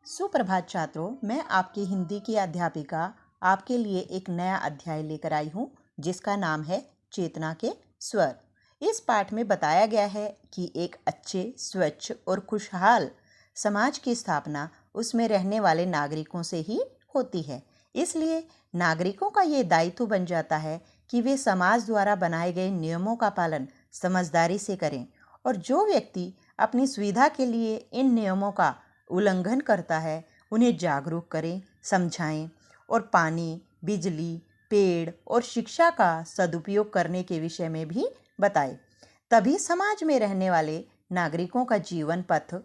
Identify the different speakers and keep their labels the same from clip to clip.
Speaker 1: सुप्रभात छात्रों, मैं आपकी हिंदी की अध्यापिका आपके लिए एक नया अध्याय लेकर आई हूँ जिसका नाम है चेतना के स्वर। इस पाठ में बताया गया है कि एक अच्छे, स्वच्छ और खुशहाल समाज की स्थापना उसमें रहने वाले नागरिकों से ही होती है। इसलिए नागरिकों का ये दायित्व बन जाता है कि वे समाज द्वारा बनाए गए नियमों का पालन समझदारी से करें और जो व्यक्ति अपनी सुविधा के लिए इन नियमों का उल्लंघन करता है उन्हें जागरूक करें, समझाएं और पानी, बिजली, पेड़ और शिक्षा का सदुपयोग करने के विषय में भी बताएं। तभी समाज में रहने वाले नागरिकों का जीवन पथ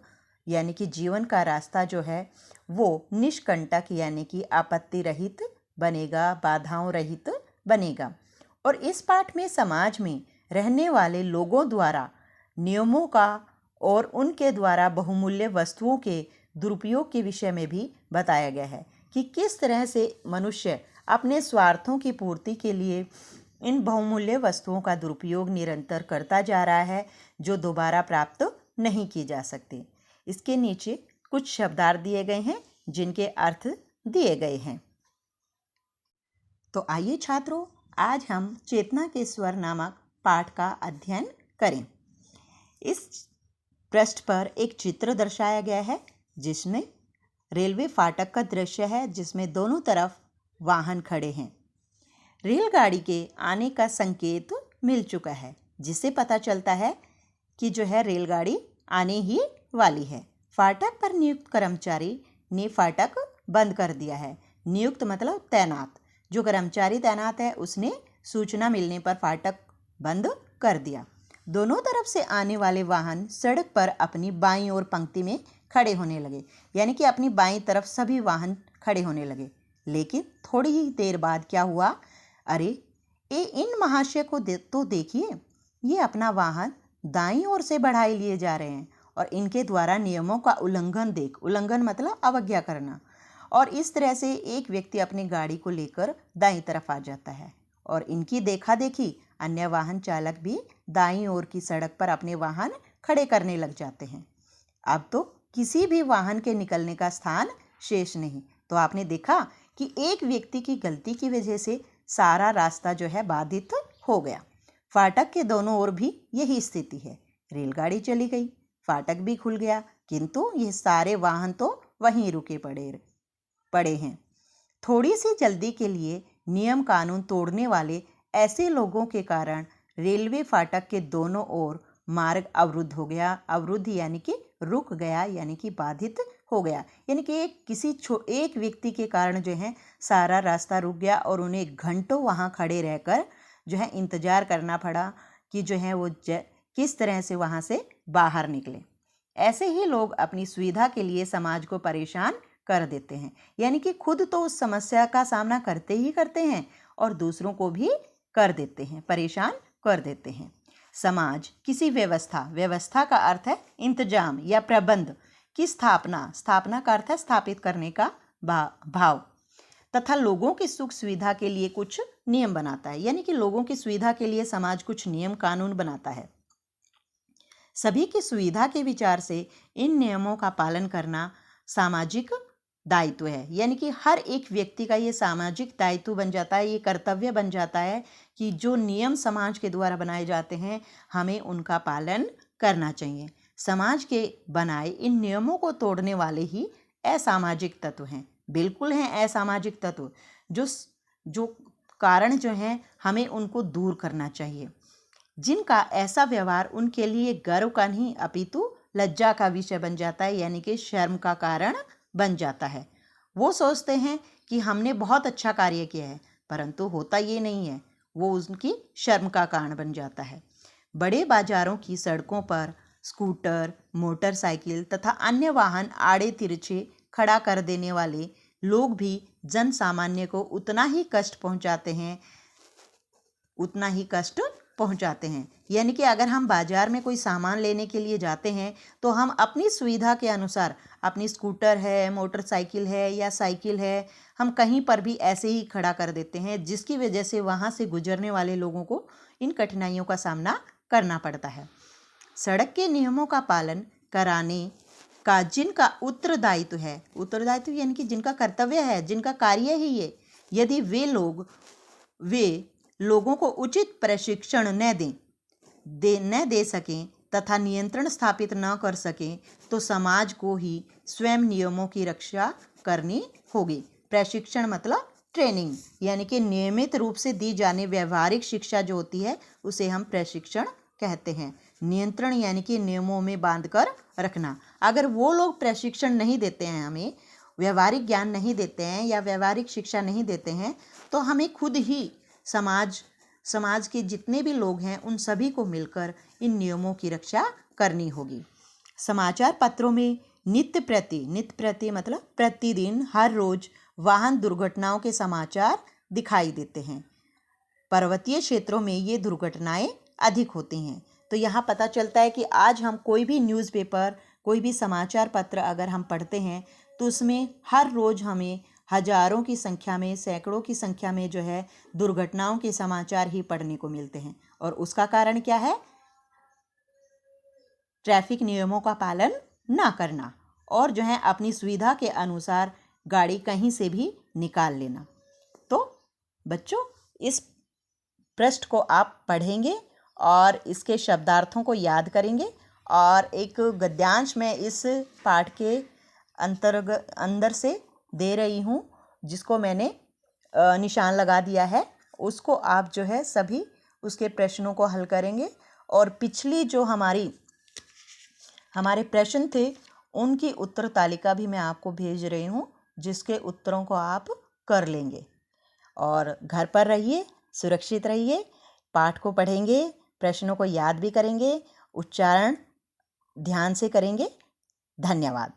Speaker 1: यानी कि जीवन का रास्ता जो है वो निष्कंटक यानी कि आपत्ति रहित बनेगा, बाधाओं रहित बनेगा। और इस पाठ में समाज में रहने वाले लोगों द्वारा नियमों का और उनके द्वारा बहुमूल्य वस्तुओं के दुरुपयोग के विषय में भी बताया गया है कि किस तरह से मनुष्य अपने स्वार्थों की पूर्ति के लिए इन बहुमूल्य वस्तुओं का दुरुपयोग निरंतर करता जा रहा है जो दोबारा प्राप्त नहीं की जा सकती। इसके नीचे कुछ शब्दार्थ दिए गए हैं जिनके अर्थ दिए गए हैं। तो आइए छात्रों, आज हम चेतना के स्वर नामक पाठ का अध्ययन करें। इस पृष्ठ पर एक चित्र दर्शाया गया है जिसमें रेलवे फाटक का दृश्य है जिसमें दोनों तरफ वाहन खड़े हैं। रेलगाड़ी के आने का संकेत मिल चुका है जिससे पता चलता है कि जो है रेलगाड़ी आने ही वाली है। फाटक पर नियुक्त कर्मचारी ने फाटक बंद कर दिया है। नियुक्त मतलब तैनात। जो कर्मचारी तैनात है उसने सूचना मिलने पर फाटक बंद कर दिया। दोनों तरफ से आने वाले वाहन सड़क पर अपनी बाईं ओर पंक्ति में खड़े होने लगे, यानी कि अपनी बाईं तरफ सभी वाहन खड़े होने लगे। लेकिन थोड़ी ही देर बाद क्या हुआ, अरे इन महाशय को तो देखिए, ये अपना वाहन दाईं ओर से बढ़ाए लिए जा रहे हैं और इनके द्वारा नियमों का उल्लंघन मतलब अवज्ञा करना। और इस तरह से एक व्यक्ति अपनी गाड़ी को लेकर दाईं तरफ आ जाता है और इनकी देखा देखी अन्य वाहन चालक भी दाईं ओर की सड़क पर अपने वाहन खड़े करने लग जाते हैं। अब तो किसी भी वाहन के निकलने का स्थान शेष नहीं। तो आपने देखा कि एक व्यक्ति की गलती की वजह से सारा रास्ता जो है बाधित हो गया। फाटक के दोनों ओर भी यही स्थिति है। रेलगाड़ी चली गई, फाटक भी खुल गया, किंतु ये सारे वाहन तो वहीं रुके पड़े हैं। थोड़ी सी जल्दी के लिए नियम कानून तोड़ने वाले ऐसे लोगों के कारण रेलवे फाटक के दोनों ओर मार्ग अवरुद्ध हो गया। अवरुद्ध यानी कि रुक गया, यानी कि बाधित हो गया, यानी कि एक व्यक्ति के कारण जो है सारा रास्ता रुक गया और उन्हें घंटों वहाँ खड़े रहकर जो है इंतजार करना पड़ा कि जो है वो किस तरह से वहाँ से बाहर निकले। ऐसे ही लोग अपनी सुविधा के लिए समाज को परेशान कर देते हैं, यानी कि खुद तो उस समस्या का सामना करते ही करते हैं और दूसरों को भी कर देते हैं, परेशान कर देते हैं। समाज किसी व्यवस्था का अर्थ है इंतजाम या प्रबंध की स्थापना का अर्थ है स्थापित करने का भाव तथा लोगों की सुख सुविधा के लिए कुछ नियम बनाता है, यानी कि लोगों की सुविधा के लिए समाज कुछ नियम कानून बनाता है। सभी की सुविधा के विचार से इन नियमों का पालन करना सामाजिक दायित्व है, यानी कि हर एक व्यक्ति का ये सामाजिक दायित्व बन जाता है, ये कर्तव्य बन जाता है कि जो नियम समाज के द्वारा बनाए जाते हैं हमें उनका पालन करना चाहिए। समाज के बनाए इन नियमों को तोड़ने वाले ही असामाजिक तत्व हैं, बिल्कुल हैं असामाजिक तत्व, जो कारण जो हैं हमें उनको दूर करना चाहिए, जिनका ऐसा व्यवहार उनके लिए गर्व का नहीं अपितु लज्जा का विषय बन जाता है, यानी कि शर्म का कारण बन जाता है। वो सोचते हैं कि हमने बहुत अच्छा कार्य किया है, परंतु होता ये नहीं है, वो उनकी शर्म का कारण बन जाता है। बड़े बाजारों की सड़कों पर स्कूटर, मोटरसाइकिल तथा अन्य वाहन आड़े तिरछे खड़ा कर देने वाले लोग भी जन सामान्य को उतना ही कष्ट पहुंचाते हैं। यानी कि अगर हम बाजार में कोई सामान लेने के लिए जाते हैं तो हम अपनी सुविधा के अनुसार अपनी स्कूटर है, मोटरसाइकिल है या साइकिल है, हम कहीं पर भी ऐसे ही खड़ा कर देते हैं, जिसकी वजह से वहाँ से गुजरने वाले लोगों को इन कठिनाइयों का सामना करना पड़ता है। सड़क के नियमों का पालन कराने का जिनका उत्तरदायित्व है, उत्तरदायित्व यानी कि जिनका कर्तव्य है, जिनका कार्य ही ये, यदि वे लोगों को उचित प्रशिक्षण न दे सकें तथा नियंत्रण स्थापित न कर सकें तो समाज को ही स्वयं नियमों की रक्षा करनी होगी। प्रशिक्षण मतलब ट्रेनिंग, यानी कि नियमित रूप से दी जाने व्यवहारिक शिक्षा जो होती है उसे हम प्रशिक्षण कहते हैं। नियंत्रण यानी कि नियमों में बांधकर रखना। अगर वो लोग प्रशिक्षण नहीं देते हैं, हमें व्यवहारिक ज्ञान नहीं देते हैं या व्यवहारिक शिक्षा नहीं देते हैं, तो हमें खुद ही समाज के जितने भी लोग हैं उन सभी को मिलकर इन नियमों की रक्षा करनी होगी। समाचार पत्रों में नित्य प्रति मतलब प्रतिदिन, हर रोज वाहन दुर्घटनाओं के समाचार दिखाई देते हैं। पर्वतीय क्षेत्रों में ये दुर्घटनाएं अधिक होती हैं। तो यहाँ पता चलता है कि आज हम कोई भी न्यूज़पेपर, कोई भी समाचार पत्र अगर हम पढ़ते हैं तो उसमें हर रोज़ हमें हजारों की संख्या में, सैकड़ों की संख्या में जो है दुर्घटनाओं के समाचार ही पढ़ने को मिलते हैं। और उसका कारण क्या है? ट्रैफिक नियमों का पालन ना करना और जो है अपनी सुविधा के अनुसार गाड़ी कहीं से भी निकाल लेना। तो बच्चों, इस पृष्ठ को आप पढ़ेंगे और इसके शब्दार्थों को याद करेंगे और एक गद्यांश में इस पाठ के अंदर से दे रही हूँ, जिसको मैंने निशान लगा दिया है। उसको आप जो है सभी उसके प्रश्नों को हल करेंगे और पिछली जो हमारे प्रश्न थे उनकी उत्तर तालिका भी मैं आपको भेज रही हूँ, जिसके उत्तरों को आप कर लेंगे। और घर पर रहिए, सुरक्षित रहिए, पाठ को पढ़ेंगे, प्रश्नों को याद भी करेंगे, उच्चारण ध्यान से करेंगे। धन्यवाद।